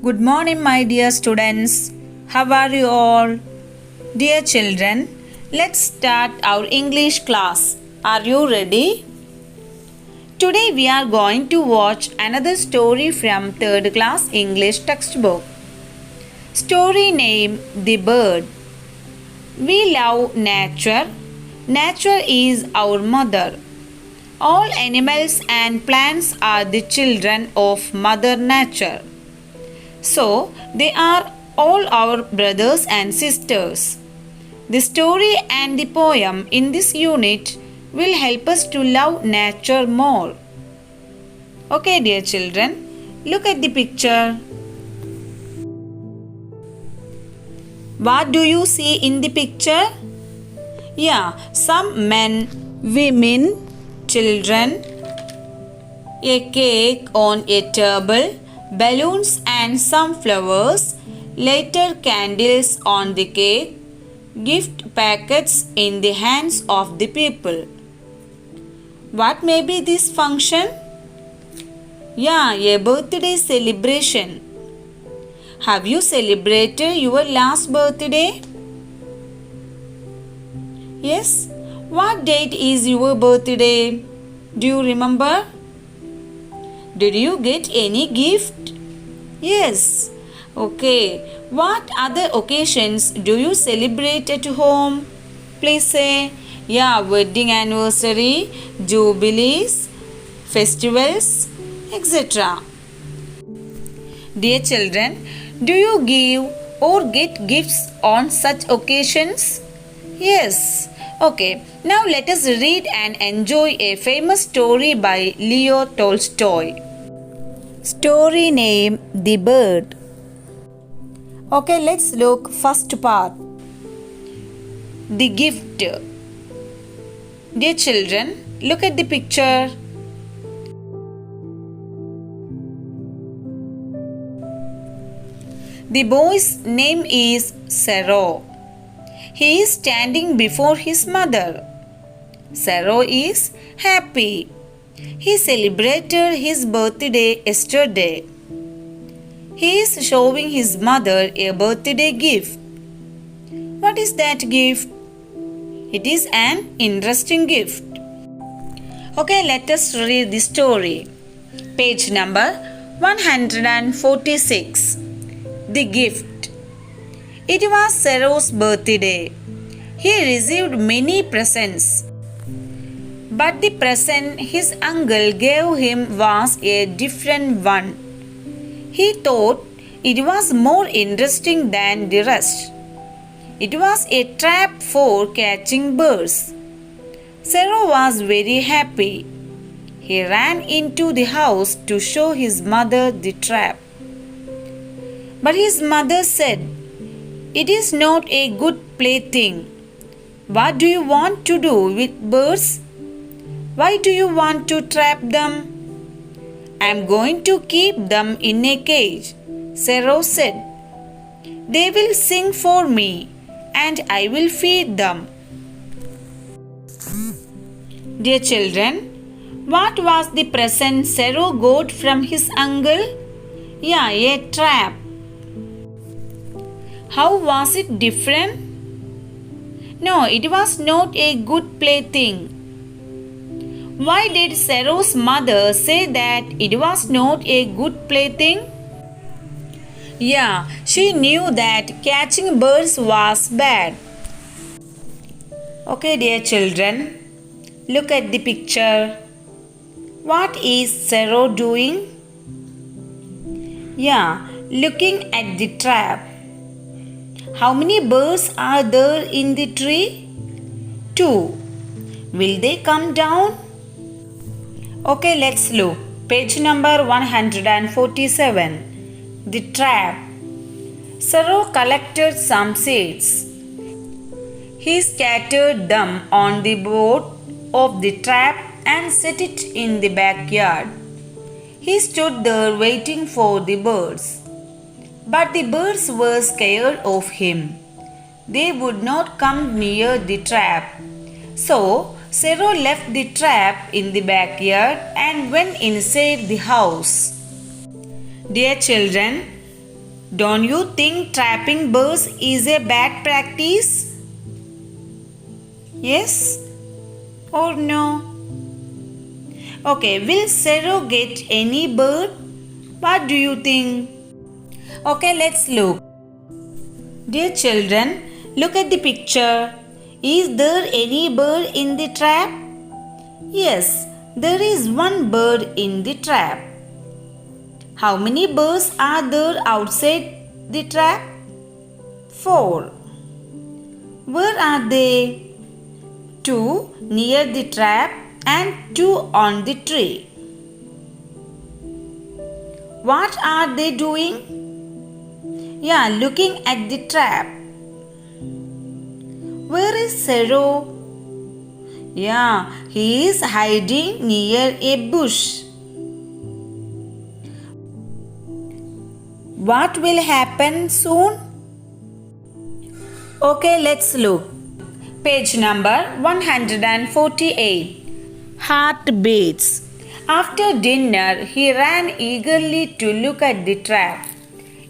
Good morning, my dear students. How are you all? Dear children, let's start our English class. Are you ready? Today we are going to watch another story from 3rd class English textbook. Story name The Bird. We love nature. Nature is our mother. All animals and plants are the children of Mother Nature. So, they are all our brothers and sisters. The story and the poem in this unit will help us to love nature more. Okay, dear children, look at the picture. What do you see in the picture? Yeah, some men, women, children, a cake on a table, balloons and some flowers, later candles on the cake, gift packets in the hands of the people. What may be this function? Yeah, a birthday celebration. Have you celebrated your last birthday? Yes. What date is your birthday? Do you remember? Did you get any gift? Yes. Okay. What other occasions do you celebrate at home? Please say. Yeah, wedding anniversary, jubilees, festivals, etc. Dear children, do you give or get gifts on such occasions? Yes. Okay, now let us read and enjoy a famous story by Leo Tolstoy. Story name The Bird. Okay, let's look first part. The gift. Dear children, look at the picture. The boy's name is Cero. He is standing before his mother. Cero is happy. He celebrated his birthday yesterday. He is showing his mother a birthday gift. What is that gift? It is an interesting gift. Okay, let us read the story. Page number 146. The gift. It was Cero's birthday. He received many presents. But the present his uncle gave him was a different one. He thought it was more interesting than the rest. It was a trap for catching birds. Cero was very happy. He ran into the house to show his mother the trap. But his mother said, "It is not a good plaything. What do you want to do with birds? Why do you want to trap them?" "I am going to keep them in a cage," Cero said. "They will sing for me and I will feed them." Dear children, what was the present Cero got from his uncle? Yeah, a trap. How was it different? No, it was not a good plaything. Why did Cero's mother say that it was not a good plaything? Yeah, she knew that catching birds was bad. Okay, dear children, look at the picture. What is Cero doing? Yeah, looking at the trap. How many birds are there in the tree? 2. Will they come down? Okay, let's look. Page number 147. The trap. Cero collected some seeds. He scattered them on the board of the trap and set it in the backyard. He stood there waiting for the birds. But the birds were scared of him. They would not come near the trap. So Cero left the trap in the backyard and went inside the house. Dear children, don't you think trapping birds is a bad practice? Yes or no? Okay, will Zero get any bird? What do you think? Okay, let's look. Dear children, look at the picture. Is there any bird in the trap? Yes, there is one bird in the trap. How many birds are there outside the trap? 4. Where are they? 2 near the trap and 2 on the tree. What are they doing? Yeah, looking at the trap. Where is Zero? Yeah, he is hiding near a bush. What will happen soon? Okay, let's look. Page number 148. Heartbeats. After dinner, he ran eagerly to look at the trap.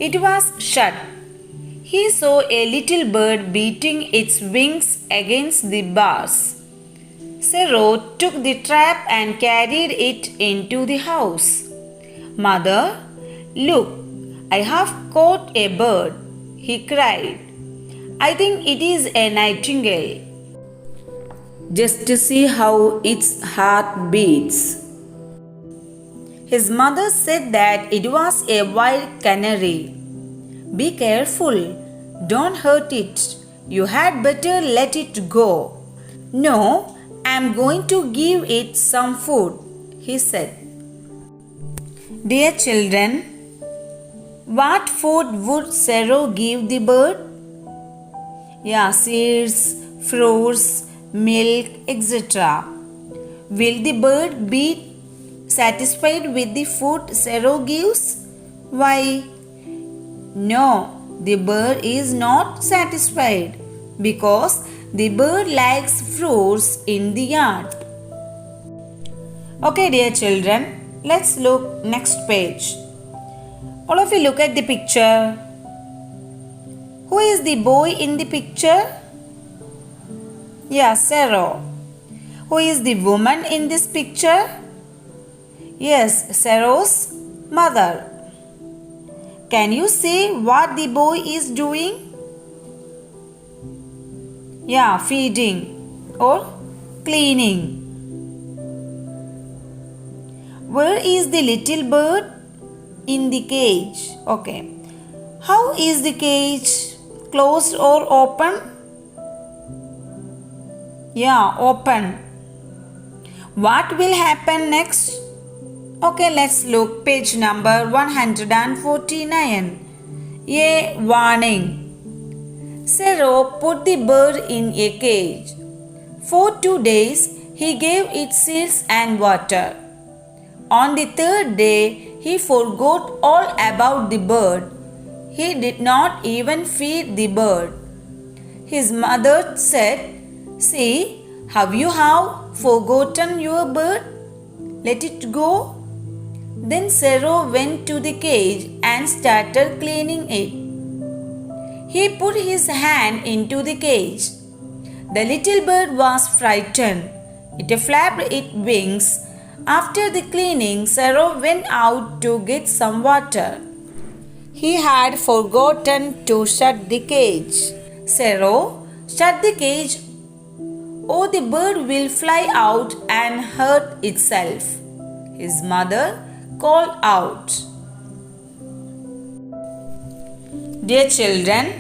It was shut. He saw a little bird beating its wings against the bars. Zero took the trap and carried it into the house. Mother, look, I have caught a bird, he cried. I think it is a nightingale. Just to see how its heart beats. His mother said that it was a wild canary. Be careful, don't hurt it. You had better let it go. No, I am going to give it some food, he said. Dear children, what food would Zero give the bird? Yeah, seeds, fruits, milk, etc. Will the bird be satisfied with the food Zero gives? Why? No, the bird is not satisfied because the bird likes fruits in the yard. Okay, dear children, let's look next page. All of you look at the picture. Who is the boy in the picture? Yeah, Zero. Who is the woman in this picture? Yes, Zero's mother. Can you see what the boy is doing? Yeah, feeding or cleaning. Where is the little bird? In the cage. Okay. How is the cage? Closed or open? Yeah, open. What will happen next? Okay, let's look. Page number 149. A warning. Zero put the bird in a cage. For 2 days, he gave it seeds and water. On the 3rd day, he forgot all about the bird. He did not even feed the bird. His mother said, See, how you have forgotten your bird? Let it go. Then Zero went to the cage and started cleaning it. He put his hand into the cage. The little bird was frightened. It flapped its wings. After the cleaning, Zero went out to get some water. He had forgotten to shut the cage. Zero, shut the cage or the bird will fly out and hurt itself. His mother called out. Dear children,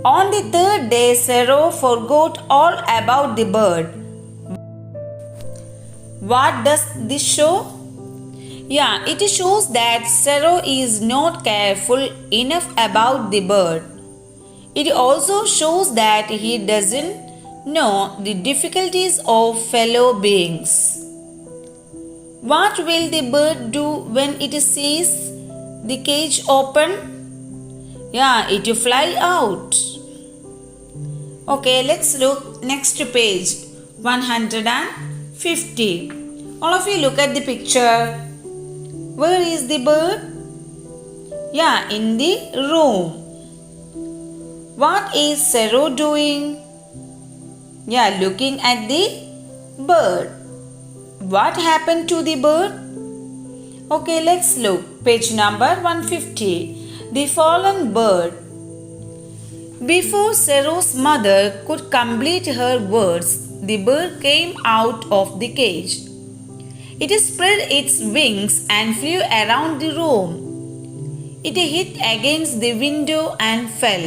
on the 3rd day, Zero forgot all about the bird. What does this show? Yeah, it shows that Zero is not careful enough about the bird. It also shows that he doesn't know the difficulties of fellow beings. What will the bird do when it sees the cage open? Yeah, it will fly out. Okay, let's look next page 150. All of you look at the picture. Where is the bird? Yeah, in the room. What is Sero doing? Yeah, looking at the bird. What happened to the bird? Okay, let's look. Page number 150. The fallen bird. Before Sero's mother could complete her words, the bird came out of the cage. It spread its wings and flew around the room. It hit against the window and fell.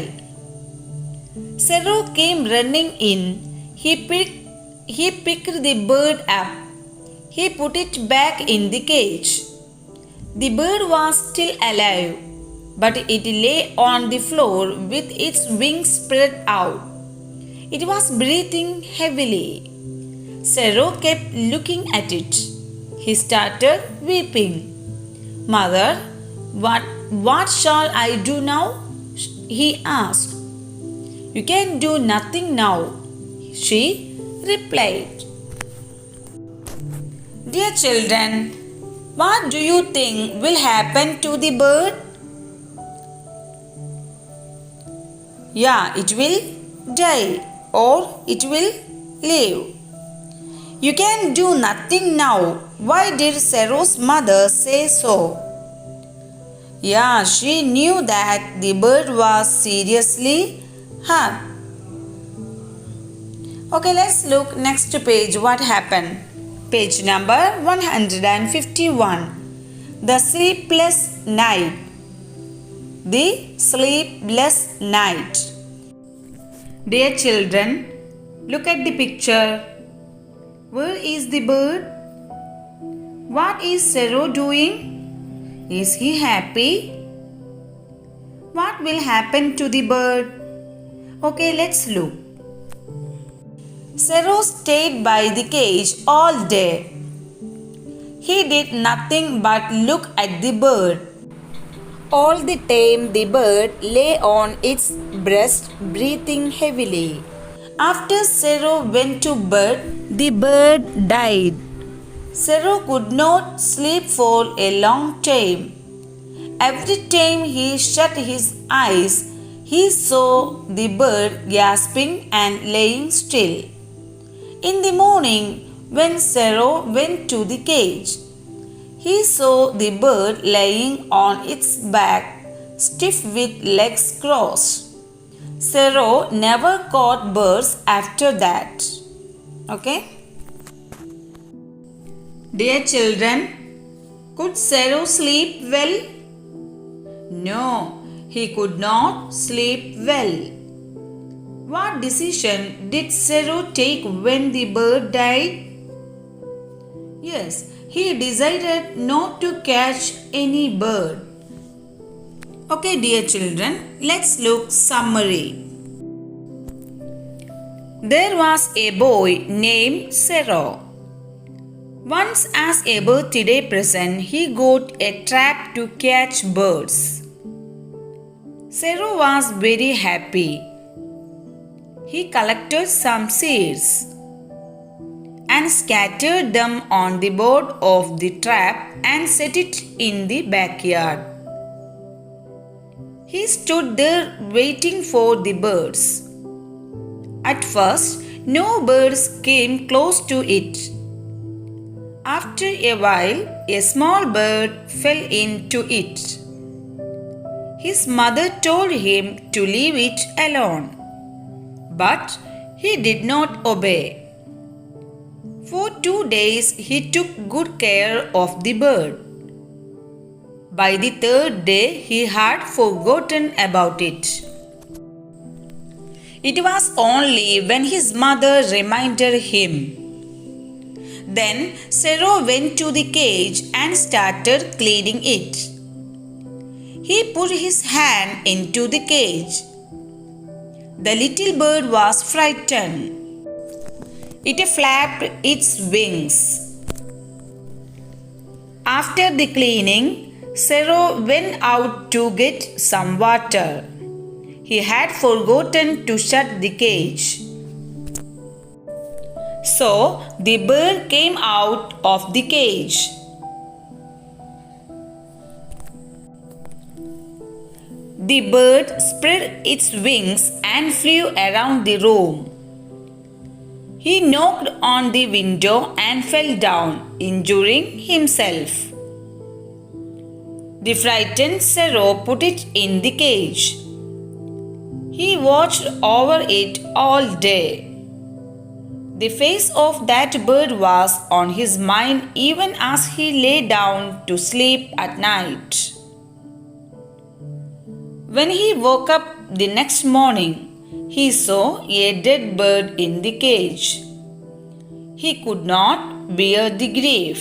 Sero came running in. He picked the bird up. He put it back in the cage. The bird was still alive, but it lay on the floor with its wings spread out. It was breathing heavily. Sero kept looking at it. He started weeping. "Mother, what shall I do now?" he asked. "You can do nothing now," she replied. Dear children, what do you think will happen to the bird? Yeah, it will die or it will live. You can do nothing now. Why did Sero's mother say so? Yeah, she knew that the bird was seriously hurt. Okay, let's look next page. What happened? Page number 151. The sleepless night. The sleepless night. Dear children, look at the picture. Where is the bird? What is Sero doing? Is he happy? What will happen to the bird? Okay, let's look. Sero stayed by the cage all day. He did nothing but look at the bird. All the time the bird lay on its breast, breathing heavily. After Sero went to bed, the bird died. Sero could not sleep for a long time. Every time he shut his eyes, he saw the bird gasping and laying still. In the morning, when Sero went to the cage, he saw the bird lying on its back, stiff with legs crossed. Sero never caught birds after that. Okay? Dear children, could Sero sleep well? No, he could not sleep well. What decision did Sero take when the bird died? Yes, he decided not to catch any bird. Okay, dear children, let's look summary. There was a boy named Sero. Once as a birthday present, he got a trap to catch birds. Sero was very happy. He collected some seeds and scattered them on the board of the trap and set it in the backyard. He stood there waiting for the birds. At first, no birds came close to it. After a while, a small bird fell into it. His mother told him to leave it alone, but he did not obey. For 2 days, he took good care of the bird. By the 3rd day, he had forgotten about it. It was only when his mother reminded him. Then Sero went to the cage and started cleaning it. He put his hand into the cage. The little bird was frightened. It flapped its wings. After the cleaning, Sero went out to get some water. He had forgotten to shut the cage. So the bird came out of the cage. The bird spread its wings and flew around the room. He knocked on the window and fell down, injuring himself. The frightened Cero put it in the cage. He watched over it all day. The face of that bird was on his mind even as he lay down to sleep at night. When he woke up the next morning, he saw a dead bird in the cage. He could not bear the grief.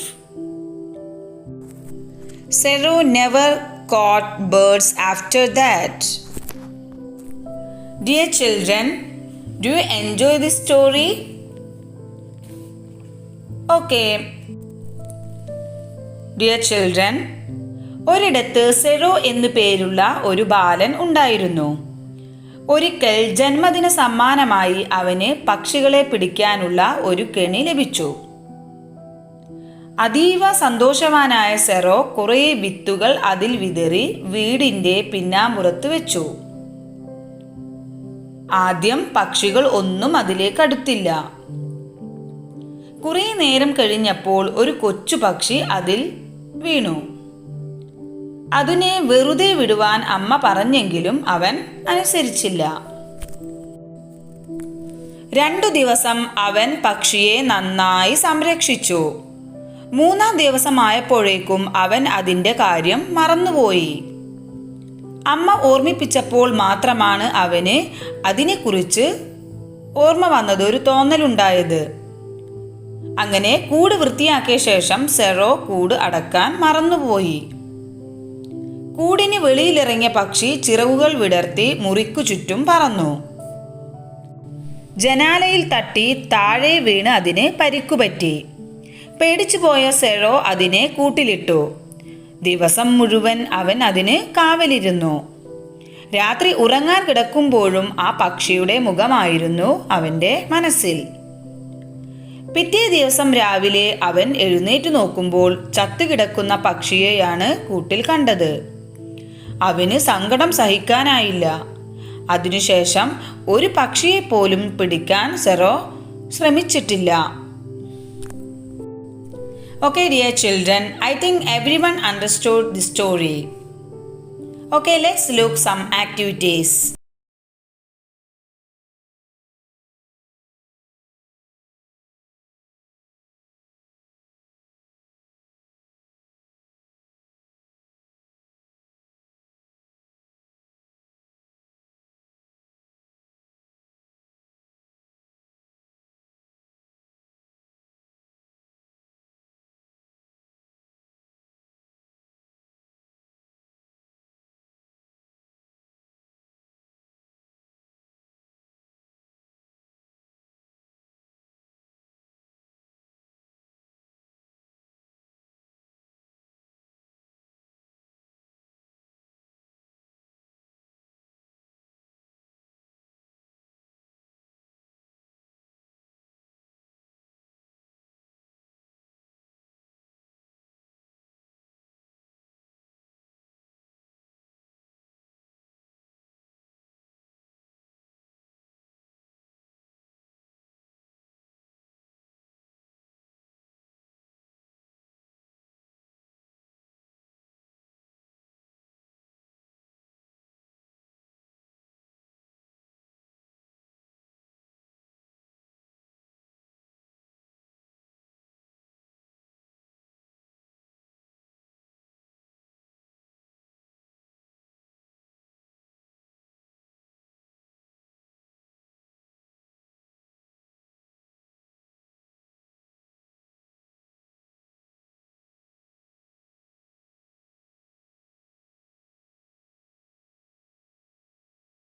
Cero never caught birds after that. Dear children, do you enjoy this story? Okay. Dear children, ഒരിടത്ത് zero എന്നു പേരുള്ള ഒരു ബാലൻ ഉണ്ടായിരുന്നു. ഒരിക്കൽ ജന്മദിന സമ്മാനമായി അവന് പക്ഷികളെ പിടിക്കാനുള്ള ഒരു കെണി ലഭിച്ചു. അതീവ സന്തോഷവാനായ സെറോ കുറേ വിത്തുകൾ അതിൽ വിതറി വീടിന്റെ പിന്നാമ്പുറത്ത് വെച്ചു. ആദ്യം പക്ഷികൾ ഒന്നും അതിലേക്ക് അടുത്തില്ല. കുറേ നേരം കഴിഞ്ഞപ്പോൾ ഒരു കൊച്ചു പക്ഷി അതിൽ വീണു. അതിനെ വെറുതെ വിടുവാൻ അമ്മ പറഞ്ഞെങ്കിലും അവൻ അനുസരിച്ചില്ല. 2 ദിവസം അവൻ പക്ഷിയെ നന്നായി സംരക്ഷിച്ചു. 3-ാം ദിവസമായപ്പോഴേക്കും അവൻ അതിൻ്റെ കാര്യം മറന്നുപോയി. അമ്മ ഓർമ്മിപ്പിച്ചപ്പോൾ മാത്രമാണ് അവന് അതിനെക്കുറിച്ച് ഓർമ്മ വന്നത്, ഒരു തോന്നലുണ്ടായത്. അങ്ങനെ കൂട് വൃത്തിയാക്കിയ ശേഷം സെറോ കൂട് അടക്കാൻ മറന്നുപോയി. കൂടിന് വെളിയിലിറങ്ങിയ പക്ഷി ചിറകുകൾ വിടർത്തി മുറിക്കു ചുറ്റും പറന്നു. ജനാലയിൽ തട്ടി താഴെ വീണ് അതിന് പരിക്കുപറ്റി. പേടിച്ചുപോയ സെറോ അതിനെ കൂട്ടിലിട്ടു. ദിവസം മുഴുവൻ അവൻ അതിന് കാവലിരുന്നു. രാത്രി ഉറങ്ങാൻ കിടക്കുമ്പോഴും ആ പക്ഷിയുടെ മുഖമായിരുന്നു അവൻ്റെ മനസ്സിൽ. പിറ്റേ ദിവസം രാവിലെ അവൻ എഴുന്നേറ്റ് നോക്കുമ്പോൾ ചത്തുകിടക്കുന്ന പക്ഷിയെയാണ് കൂട്ടിൽ കണ്ടത്. അവന് സങ്കടം സഹിക്കാനായില്ല. അതിനുശേഷം ഒരു പക്ഷിയെപ്പോലും പിടിക്കാൻ സെറോ ശ്രമിച്ചിട്ടില്ല. Okay, dear children, I think everyone understood the story. Okay, let's look some activities.